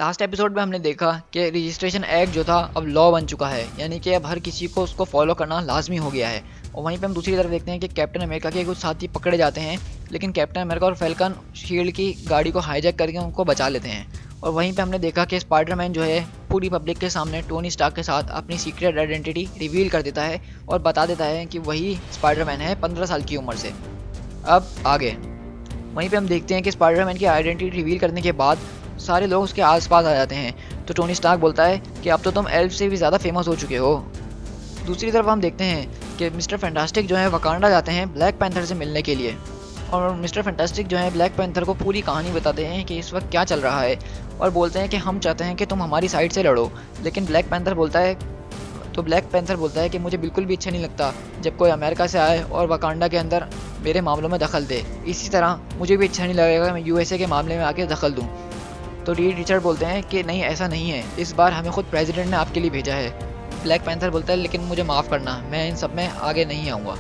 Last episode में हमने देखा कि रजिस्ट्रेशन एक्ट जो था अब लॉ बन चुका है, यानी कि अब हर किसी को उसको फॉलो करना लाजमी हो गया है। और वहीं पे हम दूसरी तरफ देखते हैं कि कैप्टन अमेरिका के कुछ साथी पकड़े जाते हैं, लेकिन कैप्टन अमेरिका और फैल्कन शील्ड की गाड़ी को हाईजैक करके उनको बचा लेते हैं। और वहीं पे हमने देखा कि स्पाइडरमैन जो है पूरी पब्लिक के सामने टोनी स्टार्क के साथ अपनी सीक्रेट आइडेंटिटी रिवील कर देता है और बता देता है कि वही स्पाइडरमैन है 15 साल की उम्र से। अब आगे वहीं पे हम देखते हैं कि स्पाइडरमैन की आइडेंटिटी रिवील करने के बाद सारे लोग उसके आसपास आ जाते हैं। तो टोनी स्टार्क बोलता है कि अब तो तुम एल्फ से भी ज़्यादा फेमस हो चुके हो। दूसरी तरफ हम देखते हैं कि मिस्टर फैंटास्टिक जो है वकांडा जाते हैं ब्लैक पैंथर से मिलने के लिए। और मिस्टर फैंटास्टिक जो है ब्लैक पैंथर को पूरी कहानी बताते हैं कि इस वक्त क्या चल रहा है, और बोलते हैं कि हम चाहते हैं कि तुम हमारी साइड से लड़ो। लेकिन ब्लैक पैंथर बोलता है कि मुझे बिल्कुल भी अच्छा नहीं लगता जब कोई अमेरिका से आए और वकांडा के अंदर मेरे मामलों में दखल दे। इसी तरह मुझे भी अच्छा नहीं लगेगा मैं यूएसए के मामले में आके दखल दूँ। तो रीड रिचर्ड बोलते हैं कि नहीं, ऐसा नहीं है, इस बार हमें खुद प्रेसिडेंट ने आपके लिए भेजा है। ब्लैक पैंथर बोलता है लेकिन मुझे माफ़ करना, मैं इन सब में आगे नहीं आऊँगा।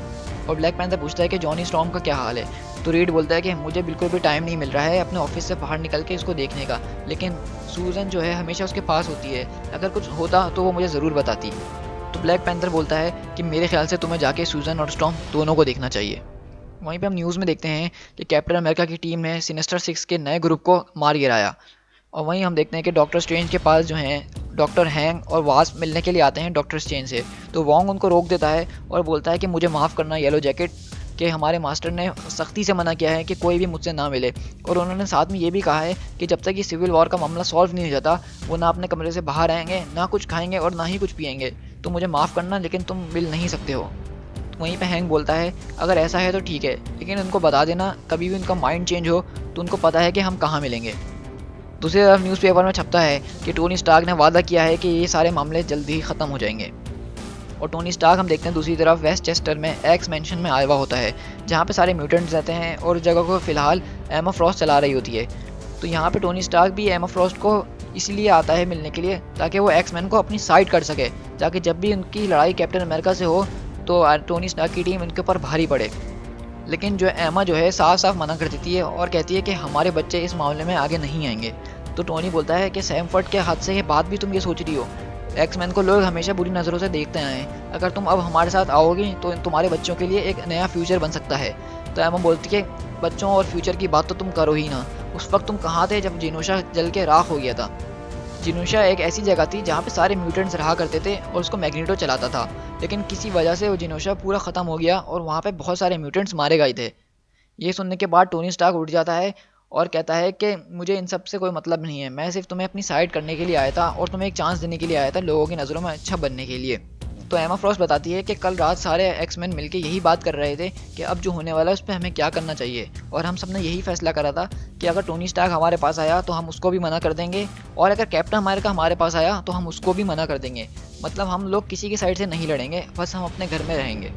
और ब्लैक पैंथर पूछता है कि जॉनी स्टॉर्म का क्या हाल है। तो रीड बोलता है कि मुझे बिल्कुल भी टाइम नहीं मिल रहा है अपने ऑफिस से बाहर निकल के इसको देखने का, लेकिन सूजन जो है हमेशा उसके पास होती है, अगर कुछ होता तो वो मुझे ज़रूर बताती। तो ब्लैक पैंथर बोलता है कि मेरे ख्याल से तुम्हें जाके सूजन और स्टॉर्म दोनों को देखना चाहिए। वहीं पे हम न्यूज़ में देखते हैं कि कैप्टन अमेरिका की टीम ने सिनेस्टर 6 के नए ग्रुप को मार गिराया। और वहीं हम देखते हैं कि डॉक्टर स्ट्रेंज के पास जो हैं डॉक्टर हैंग और वास्प मिलने के लिए आते हैं डॉक्टर स्ट्रेंज से। तो वोंग उनको रोक देता है और बोलता है कि मुझे माफ़ करना येलो जैकेट, कि हमारे मास्टर ने सख्ती से मना किया है कि कोई भी मुझसे ना मिले। और उन्होंने साथ में ये भी कहा है कि जब तक ये सिविल वॉर का मामला सॉल्व नहीं हो जाता वो ना अपने कमरे से बाहर आएंगे, ना कुछ खाएंगे और ना ही कुछ पिएंगे। तो मुझे माफ़ करना, लेकिन तुम मिल नहीं सकते हो। वहीं पे हैंग बोलता है अगर ऐसा है तो ठीक है, लेकिन उनको बता देना कभी भी उनका माइंड चेंज हो तो उनको पता है कि हम कहाँ मिलेंगे। दूसरी तरफ न्यूज़पेपर में छपता है कि टोनी स्टार्क ने वादा किया है कि ये सारे मामले जल्दी ही ख़त्म हो जाएंगे। और टोनी स्टार्क हम देखते हैं दूसरी तरफ वेस्टचेस्टर में एक्स मैंशन में आया हुआ होता है, जहाँ पे सारे म्यूटेंट्स रहते हैं और उस जगह को फ़िलहाल एमा फ्रॉस्ट चला रही होती है। तो यहाँ पे टोनी स्टार्क भी एमा फ्रॉस्ट को इसलिए आता है मिलने के लिए ताकि वो एक्स मैन को अपनी साइड कर सके, ताकि जब भी उनकी लड़ाई कैप्टन अमेरिका से हो तो टोनी स्टार्क की टीम उनके ऊपर भारी पड़े। लेकिन जो एमा जो है साफ साफ मना कर देती है और कहती है कि हमारे बच्चे इस मामले में आगे नहीं आएंगे। तो टोनी बोलता है कि सैमफर्ड के हाथ से ये बात भी तुम ये सोच रही हो, एक्समैन को लोग हमेशा बुरी नज़रों से देखते आए हैं, अगर तुम अब हमारे साथ आओगी तो तुम्हारे बच्चों के लिए एक नया फ्यूचर बन सकता है। तो एमा बोलती है बच्चों और फ्यूचर की बात तो तुम करो ही ना, उस वक्त तुम कहाँ थे जब जिनोशा जल के राख हो गया था। जिनोशा एक ऐसी जगह थी जहाँ पे सारे म्यूटेंट्स रहा करते थे और उसको मैग्नीटो चलाता था, लेकिन किसी वजह से वो जिनोशा पूरा ख़त्म हो गया और वहाँ पे बहुत सारे म्यूटेंट्स मारे गए थे। ये सुनने के बाद टोनी स्टार्क उठ जाता है और कहता है कि मुझे इन सब से कोई मतलब नहीं है, मैं सिर्फ तुम्हें अपनी साइड करने के लिए आया था और तुम्हें एक चांस देने के लिए आया था लोगों की नज़रों में अच्छा बनने के लिए। तो एमा फ्रॉस्ट बताती है कि कल रात सारे एक्समैन मिलके यही बात कर रहे थे कि अब जो होने वाला है उस पर हमें क्या करना चाहिए, और हम सब ने यही फैसला करा था कि अगर टोनी स्टार्क हमारे पास आया तो हम उसको भी मना कर देंगे, और अगर कैप्टन अमेरिका हमारे पास आया तो हम उसको भी मना कर देंगे। मतलब हम लोग किसी की साइड से नहीं लड़ेंगे, बस हम अपने घर में रहेंगे।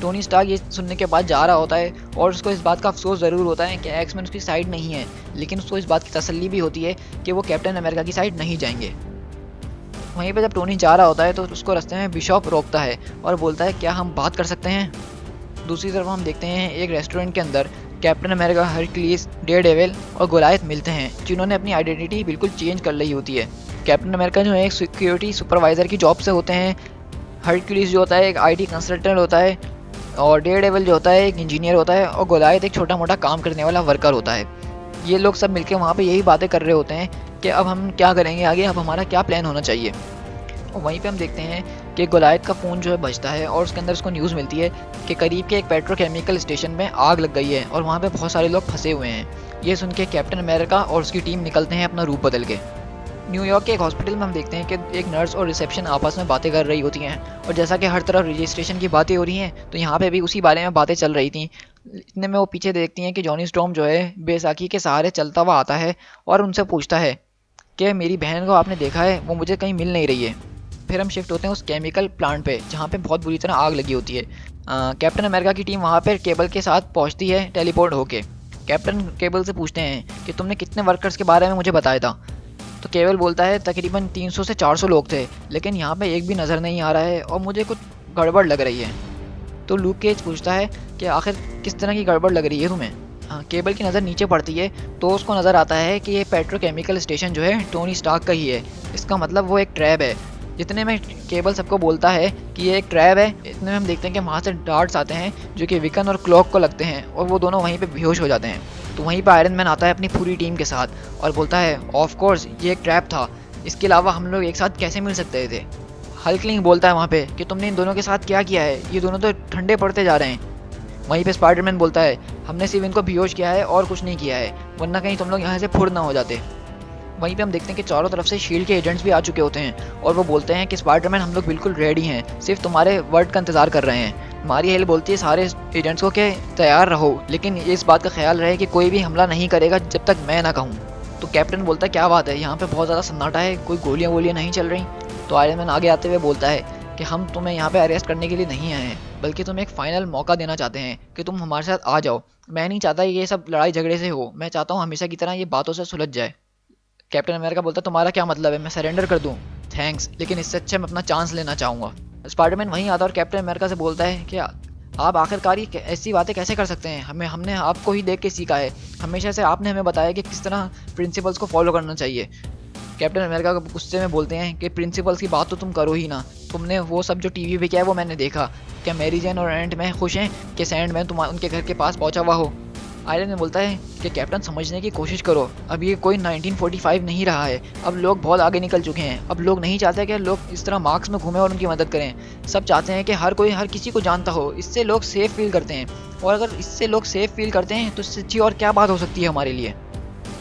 टोनी स्टार्क ये सुनने के बाद जा रहा होता है और उसको इस बात का अफसोस ज़रूर होता है कि एक्समैन उसकी साइड नहीं है, लेकिन उसको इस बात की तसल्ली भी होती है कि वो कैप्टन अमेरिका की साइड नहीं जाएंगे। वहीं पर जब टोनी जा रहा होता है तो उसको रास्ते में बिशॉप रोकता है और बोलता है क्या हम बात कर सकते हैं। दूसरी तरफ हम देखते हैं एक रेस्टोरेंट के अंदर कैप्टन अमेरिका, हरक्यूलिस, डेयरडेविल और गोलायथ मिलते हैं, जिन्होंने अपनी आइडेंटिटी बिल्कुल चेंज कर ली होती है। कैप्टन अमेरिका जो है एक सिक्योरिटी सुपरवाइज़र की जॉब से होते हैं, हरक्यूलिस जो होता है एक IT कंसल्टेंट होता है, और डेयरडेविल जो होता है एक इंजीनियर होता है, और गोलायथ एक छोटा मोटा काम करने वाला वर्कर होता है। ये लोग सब मिलके वहाँ पे यही बातें कर रहे होते हैं कि अब हम क्या करेंगे आगे, अब हमारा क्या प्लान होना चाहिए। और वहीं पे हम देखते हैं कि गोलायथ का फ़ोन जो है बजता है और उसके अंदर उसको न्यूज़ मिलती है कि करीब के एक पेट्रोकेमिकल स्टेशन में आग लग गई है और वहाँ पे बहुत सारे लोग फंसे हुए हैं। ये सुन के कैप्टन अमेरिका और उसकी टीम निकलते हैं अपना रूप बदल के। न्यूयॉर्क के एक हॉस्पिटल में हम देखते हैं कि एक नर्स और रिसेप्शन आपस में बातें कर रही होती हैं, और जैसा कि हर तरफ रजिस्ट्रेशन की बातें हो रही हैं तो यहाँ पे भी उसी बारे में बातें चल रही थी। इतने में वो पीछे देखती हैं कि जॉनी स्टॉर्म जो है बैसाखी के सहारे चलता हुआ आता है और उनसे पूछता है कि मेरी बहन को आपने देखा है, वो मुझे कहीं मिल नहीं रही है। फिर हम शिफ्ट होते हैं उस केमिकल प्लांट पे जहाँ पे बहुत बुरी तरह आग लगी होती है। कैप्टन अमेरिका की टीम वहाँ पर केबल के साथ पहुँचती है टेलीपोर्ट होके। कैप्टन केबल से पूछते हैं कि तुमने कितने वर्कर्स के बारे में मुझे बताया था। तो केवल बोलता है तकरीबन 300 से 400 लोग थे, लेकिन यहाँ पे एक भी नज़र नहीं आ रहा है और मुझे कुछ गड़बड़ लग रही है। तो लूक केज पूछता है कि आखिर किस तरह की गड़बड़ लग रही है तुम्हें। केबल की नज़र नीचे पड़ती है तो उसको नज़र आता है कि ये पेट्रोकेमिकल स्टेशन जो है टोनी स्टार्क का ही है। इसका मतलब वो एक ट्रैप है। जितने में केबल सबको बोलता है कि ये एक ट्रैप है, इतने में हम देखते हैं कि वहाँ से डार्ट्स आते हैं जो कि विकन और क्लॉक को लगते हैं और वो दोनों वहीं पे बेहोश हो जाते हैं। तो वहीं पे आयरन मैन आता है अपनी पूरी टीम के साथ और बोलता है ऑफ कोर्स ये एक ट्रैप था, इसके अलावा हम लोग एक साथ कैसे मिल सकते थे। हल्कलिंग बोलता है वहाँ पे कि तुमने इन दोनों के साथ क्या किया है, ये दोनों तो ठंडे पड़ते जा रहे हैं। वहीं पे स्पाइडरमैन बोलता है हमने सिर्फ इनको बेहोश किया है और कुछ नहीं किया है, वरना कहीं तुम लोग यहाँ से फुर्र ना हो जाते। वहीं पे हम देखते हैं कि चारों तरफ से शील्ड के एजेंट्स भी आ चुके होते हैं और वो बोलते हैं कि स्पाइडरमैन हम लोग बिल्कुल रेडी हैं, सिर्फ तुम्हारे वर्ड का इंतजार कर रहे हैं। मारी हेल बोलती है सारे एजेंट्स को कि तैयार रहो, लेकिन इस बात का ख्याल रहे कि कोई भी हमला नहीं करेगा जब तक मैं ना कहूँ। तो कैप्टन बोलता है क्या बात है, यहाँ पे बहुत ज़्यादा सन्नाटा है, कोई गोलियाँ वोलियाँ नहीं चल रही। तो आयरन मैन आगे आते हुए बोलता है कि हम तुम्हें यहाँ पे अरेस्ट करने के लिए नहीं आए हैं, बल्कि तुम्हें एक फाइनल मौका देना चाहते हैं कि तुम हमारे साथ आ जाओ। मैं नहीं चाहता ये सब लड़ाई झगड़े से हो, मैं चाहता हूँ हमेशा की तरह ये बातों से सुलझ जाए। कैप्टन अमेरिका बोलता है तुम्हारा क्या मतलब है, मैं सरेंडर कर दूं? थैंक्स, लेकिन इससे अच्छा मैं अपना चांस लेना चाहूँगा। स्पाइडरमैन वहीं आता और कैप्टन अमेरिका से बोलता है कि आप आखिरकार ये ऐसी बातें कैसे कर सकते हैं, हमने आपको ही देख के सीखा है, हमेशा से आपने हमें बताया कि किस तरह प्रिंसिपल्स को फॉलो करना चाहिए। कैप्टन अमेरिका गुस्से में बोलते हैं कि प्रिंसिपल्स की बात तो तुम करो ही ना, तुमने वो सब जो टीवी पे किया है वो मैंने देखा। क्या मैरी जैन और एंट मैन खुश हैं कि सैंडमैन तुम उनके घर के पास पहुंचा हुआ हो? आयरन मैन बोलता है कि कैप्टन समझने की कोशिश करो, अब ये कोई 1945 नहीं रहा है, अब लोग बहुत आगे निकल चुके हैं। अब लोग नहीं चाहते कि लोग इस तरह मार्क्स में घूमें और उनकी मदद करें, सब चाहते हैं कि हर कोई हर किसी को जानता हो, इससे लोग सेफ फील करते हैं। और अगर इससे लोग सेफ फील करते हैं तो इससे अच्छी और क्या बात हो सकती है हमारे लिए।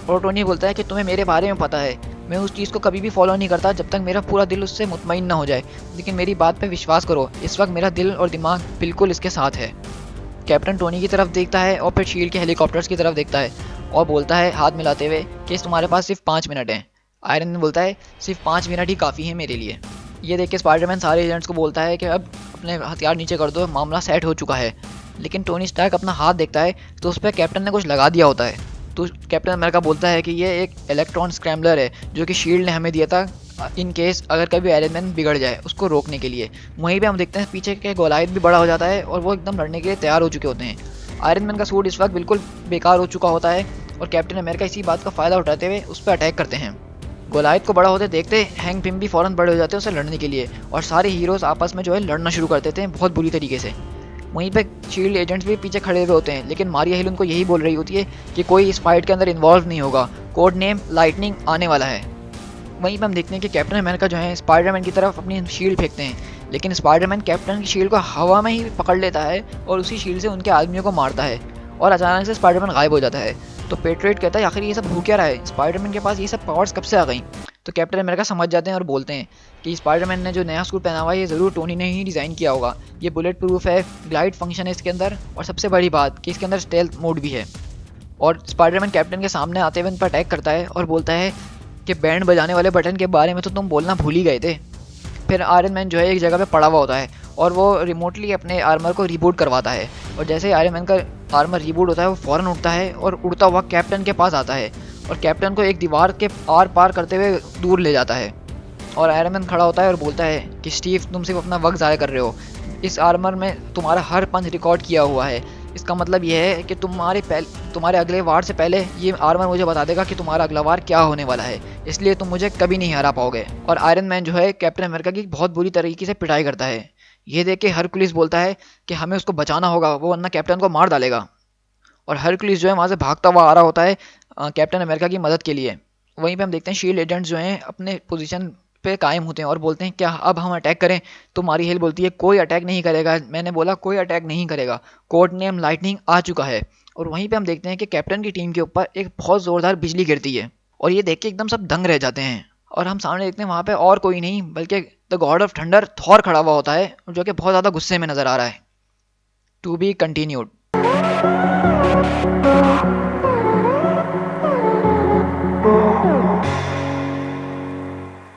और टोनी बोलता है कि तुम्हें मेरे बारे में पता है, मैं उस चीज़ को कभी भी फॉलो नहीं करता जब तक मेरा पूरा दिल उससे मुतमईन ना हो जाए, लेकिन मेरी बात पे विश्वास करो, इस वक्त मेरा दिल और दिमाग बिल्कुल इसके साथ है। कैप्टन टोनी की तरफ देखता है और फिर शील्ड के हेलीकॉप्टर्स की तरफ देखता है और बोलता है हाथ मिलाते हुए कि तुम्हारे पास सिर्फ 5 मिनट हैं। आयरन मैन बोलता है सिर्फ 5 मिनट ही काफ़ी है मेरे लिए। ये देख के स्पाइडरमैन सारे एजेंट्स को बोलता है कि अब अपने हथियार नीचे कर दो, मामला सेट हो चुका है। लेकिन टोनी स्टार्क अपना हाथ देखता है तो उस पर कैप्टन ने कुछ लगा दिया होता है। तो कैप्टन अमेरिका बोलता है कि ये एक इलेक्ट्रॉन स्क्रैम्बलर है जो कि शील्ड ने हमें दिया था इन केस अगर कभी आयरन मैन बिगड़ जाए उसको रोकने के लिए। वहीं पे हम देखते हैं पीछे के गोलायत भी बड़ा हो जाता है और वो एकदम लड़ने के लिए तैयार हो चुके होते हैं। आयरन मैन का सूट इस वक्त बिल्कुल बेकार हो चुका होता है और कैप्टन अमेरिका इसी बात का फ़ायदा उठाते हुए उस पर अटैक करते हैं। गोलायत को बड़ा होते देखते हैंक पिम भी फ़ौरन बड़े हो जाते हैं उसे लड़ने के लिए और सारे हीरोज़ आपस में जो है लड़ना शुरू कर देते हैं बहुत बुरी तरीके से। वहीं पे शील्ड एजेंट्स भी पीछे खड़े हुए होते हैं, लेकिन मारिया हिल उनको यही बोल रही होती है कि कोई इस फाइट के अंदर इन्वॉल्व नहीं होगा, कोड नेम लाइटनिंग आने वाला है। वहीं पे हम देखते हैं कि कैप्टन अमेरिका जो है स्पाइडरमैन की तरफ अपनी शील्ड फेंकते हैं, लेकिन स्पाइडरमैन कैप्टन की शील्ड को हवा में ही पकड़ लेता है और उसी शील्ड से उनके आदमियों को मारता है और अचानक से स्पाइडरमैन गायब हो जाता है। तो पेट्रियट कहता है आखिर ये सब हो क्या रहा है, स्पाइडरमैन के पास ये सब पावर्स कब से आ गई? तो कैप्टन अमेरिका समझ जाते हैं और बोलते हैं कि स्पाइडरमैन ने जो नया सूट पहना हुआ है ये ज़रूर टोनी ने ही डिज़ाइन किया होगा, ये बुलेट प्रूफ है, ग्लाइड फंक्शन है इसके अंदर, और सबसे बड़ी बात कि इसके अंदर स्टेल्थ मोड भी है। और स्पाइडरमैन कैप्टन के सामने आते हुए उन पर अटैक करता है और बोलता है कि बैंड बजाने वाले बटन के बारे में तो तुम बोलना भूल ही गए थे। फिर आयरन मैन जो है एक जगह पे पड़ा हुआ होता है और वो रिमोटली अपने आर्मर को रिबूट करवाता है और जैसे ही आयरन मैन का आर्मर रिबूट होता है वो फ़ौरन उठता है और उड़ता हुआ कैप्टन के पास आता है और कैप्टन को एक दीवार के आर पार करते हुए दूर ले जाता है। और आयरन मैन खड़ा होता है और बोलता है कि स्टीव तुम सिर्फ अपना वक्त ज़ाया कर रहे हो, इस आर्मर में तुम्हारा हर पंच रिकॉर्ड किया हुआ है, इसका मतलब यह है कि तुम्हारे अगले वार से पहले ये आर्मर मुझे बता देगा कि तुम्हारा अगला वार क्या होने वाला है, इसलिए तुम मुझे कभी नहीं हरा पाओगे। और आयरन मैन जो है कैप्टन अमेरिका की बहुत बुरी तरीके से पिटाई करता है। ये देख के हरकुलिस बोलता है कि हमें उसको बचाना होगा, वो वरना कैप्टन को मार डालेगा। और हरकुलिस जो है वहाँ से भागता हुआ आ रहा होता है कैप्टन अमेरिका की मदद के लिए। वहीं पे हम देखते हैं शील्ड एजेंट्स जो हैं अपने पोजीशन पे कायम होते हैं और बोलते हैं क्या अब हम अटैक करें? तो मारी हेल बोलती है कोई अटैक नहीं करेगा, मैंने बोला कोई अटैक नहीं करेगा, कोड नेम लाइटनिंग आ चुका है। और वहीं पे हम देखते हैं कि कैप्टन की टीम के ऊपर एक बहुत ज़ोरदार बिजली गिरती है और ये देख के एकदम सब दंग रह जाते हैं। और हम सामने देखते हैं वहाँ पे और कोई नहीं बल्कि the God of thunder Thor खड़ा हुआ होता है जो कि बहुत ज़्यादा गुस्से में नज़र आ रहा है। To be continued.